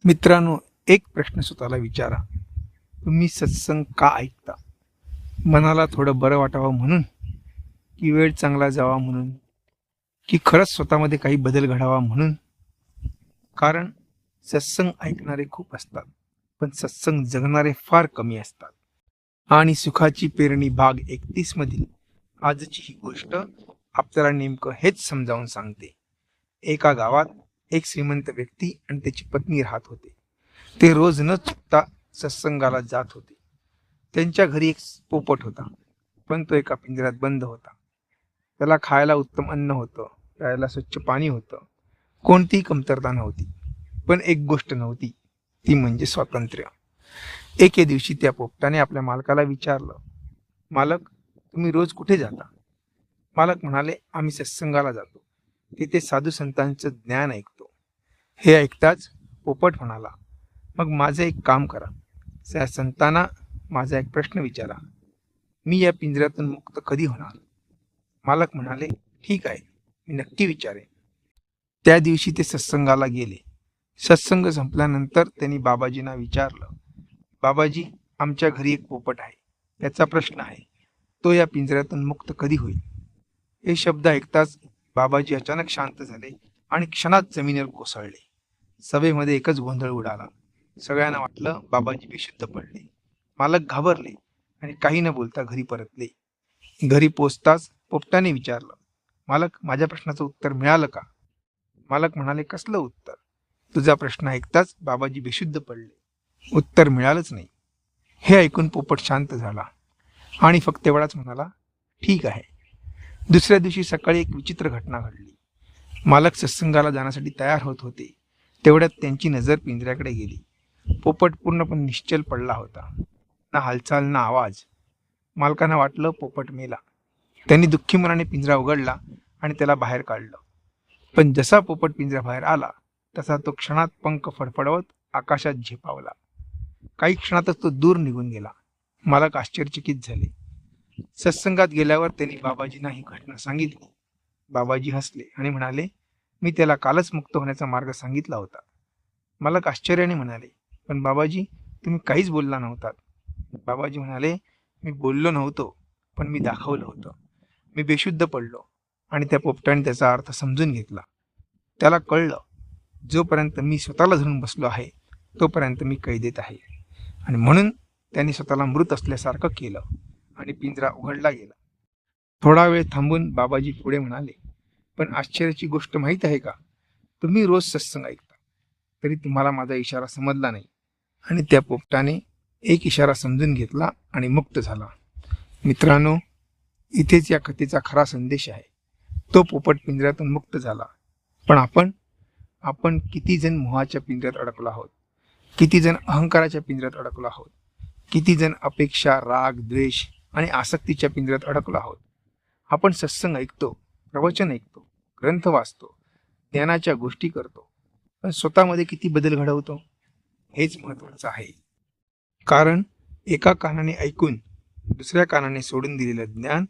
मित्रांनो, एक प्रश्न स्वतःला विचारा. तुम्ही सत्संग का ऐकता? मनाला थोडं बरं वाटावं म्हणून, की वेळ चांगला जावा म्हणून, की खरंच स्वतःमध्ये काही बदल घडावा म्हणून? कारण सत्संग ऐकणारे खूप असतात, पण सत्संग जगणारे फार कमी असतात. आणि सुखाची पेरणी भाग 31 मधील आजची ही गोष्ट आपल्याला नेमकं हेच समजावून सांगते. एका गावात एक श्रीमंत व्यक्ती आणि त्याची पत्नी राहत होते. ते रोज न चुकता सत्संगाला जात होते. त्यांच्या घरी एक पोपट होता, पण तो एका पिंजऱ्यात बंद होता. त्याला खायला उत्तम अन्न होतं, प्यायला स्वच्छ पाणी होतं, कोणतीही कमतरता नव्हती. पण एक गोष्ट नव्हती, ती म्हणजे स्वातंत्र्य. एके दिवशी त्या पोपटाने आपल्या मालकाला विचारलं, मालक, तुम्ही रोज कुठे जाता? मालक म्हणाले, आम्ही सत्संगाला जातो, तिथे साधू संतांचं ज्ञान ऐकतो. हे ऐकताच पोपट म्हणाला, मग माझं एक काम करा, त्या संतांना माझा एक प्रश्न विचारा. मी या पिंजऱ्यातून मुक्त कधी होणार? मालक म्हणाले, ठीक आहे, मी नक्की विचारेन. त्या दिवशी ते सत्संगाला गेले. सत्संग संपल्यानंतर त्यांनी बाबाजींना विचारलं, बाबाजी, आमच्या घरी एक पोपट आहे, त्याचा प्रश्न आहे, तो या पिंजऱ्यातून मुक्त कधी होईल? हे शब्द ऐकताच बाबाजी अचानक शांत झाले आणि क्षणात जमिनीवर कोसळले. सभेमध्ये एकच गोंधळ उडाला. सगळ्यांना वाटलं बाबाजी बेशुद्ध पडले. मालक घाबरले आणि काही न बोलता घरी परतले. घरी पोचताच पोपटाने विचारलं, मालक, माझ्या प्रश्नाचं उत्तर मिळालं का? मालक म्हणाले, कसलं उत्तर? तुझा प्रश्न ऐकताच बाबाजी बेशुद्ध पडले. उत्तर मिळालंच नाही. हे ऐकून पोपट शांत झाला आणि फक्त एवढाच म्हणाला, ठीक आहे. दुसऱ्या दिवशी सकाळी एक विचित्र घटना घडली. मालक सत्संगाला जाण्यासाठी तयार होत होते. तेवढ्यात त्यांची नजर पिंजऱ्याकडे गेली. पोपट पूर्णपणे निश्चल पडला होता, ना हालचाल ना आवाज. मालकांना वाटलं पोपट मेला. त्यांनी दुःखी मनाने पिंजरा उघडला आणि त्याला बाहेर काढलं. पण जसा पोपट पिंजऱ्याबाहेर आला तसा तो क्षणात पंख फडफडवत आकाशात झेपावला. काही क्षणातच तो दूर निघून गेला. मालक आश्चर्यचकित झाले. सत्संगात गेल्यावर त्यांनी बाबाजींना ही घटना सांगितली. बाबाजी हसले आणि म्हणाले, मी त्याला कालच मुक्त होण्याचा मार्ग सांगितला होता. मालक आश्चर्याने म्हणाले, पण बाबाजी, तुम्ही काहीच बोलला नव्हतात. बाबाजी म्हणाले, मी बोललो नव्हतो, पण मी दाखवलं होतं. मी बेशुद्ध पडलो आणि त्या पोपटाने त्याचा अर्थ समजून घेतला. त्याला कळलं, जोपर्यंत मी स्वतःला धरून बसलो आहे तोपर्यंत मी कैदेत आहे. आणि म्हणून त्यांनी स्वतःला मृत असल्यासारखं केलं आणि पिंजरा उघडला गेला. थोडा वेळ थांबून बाबाजी पुढे म्हणाले, पण आश्चर्याची गोष्ट माहीत आहे का? तुम्ही रोज सत्संग ऐकता, तरी तुम्हाला माझा इशारा समजला नाही. आणि त्या पोपटाने एक इशारा समजून घेतला आणि मुक्त झाला. मित्रांनो, इथेच या कथेचा खरा संदेश आहे. तो पोपट पिंजऱ्यातून मुक्त झाला, पण आपण किती जण मोहाच्या पिंजऱ्यात अडकलो आहोत? किती जण अहंकाराच्या पिंजऱ्यात अडकलो आहोत? किती जण अपेक्षा, राग, द्वेष आणि आसक्तीच्या पिंजऱ्यात अडकलो आहोत? आपण सत्संग ऐकतो, प्रवचन ऐकतो, ग्रंथ वाचतो, ज्ञानाच्या गोष्टी करतो, पण स्वतःमध्ये किती बदल घडवतो? हेच महत्वाचं आहे. कारण एका कानाने ऐकून दुसऱ्या कानाने सोडून दिलेलं ज्ञान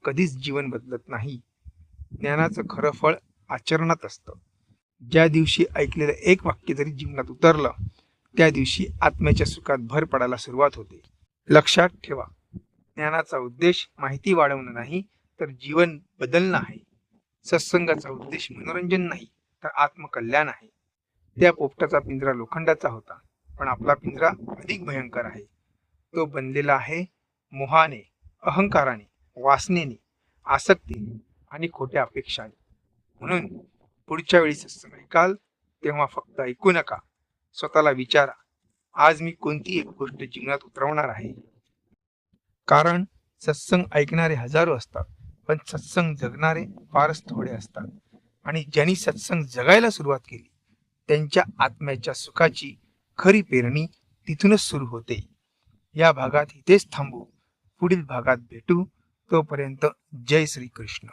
कधीच जीवन बदलत नाही. ज्ञानाचं खरं फळ आचरणात असतं. ज्या दिवशी ऐकलेलं एक वाक्य जरी जीवनात उतरलं, त्या दिवशी आत्म्याच्या सुखात भर पडायला सुरुवात होते. लक्षात ठेवा, ज्ञानाचा उद्देश माहिती वाढवणं नाही, तर जीवन बदलणं आहे. सत्संगाचा उद्देश मनोरंजन नाही, तर आत्मकल्याण आहे. त्या पोपटाचा पिंजरा लोखंडाचा होता, पण आपला पिंजरा अधिक भयंकर आहे. तो बनलेला आहे मोहाने, अहंकाराने, वासनेने, आसक्तीने आणि खोट्या अपेक्षाने. म्हणून पुढच्या वेळी सत्संग ऐकाल तेव्हा फक्त ऐकू नका, स्वतःला विचारा, आज मी कोणती एक गोष्ट जीवनात उतरवणार आहे? कारण सत्संग ऐकणारे हजारो असतात, पण सत्संग जगणारे फारच थोडे असतात. आणि ज्यांनी सत्संग जगायला सुरुवात केली त्यांच्या आत्म्याच्या सुखाची खरी पेरणी तिथूनच सुरू होते. या भागात इथेच थांबू, पुढील भागात भेटू. तोपर्यंत जय श्री कृष्ण.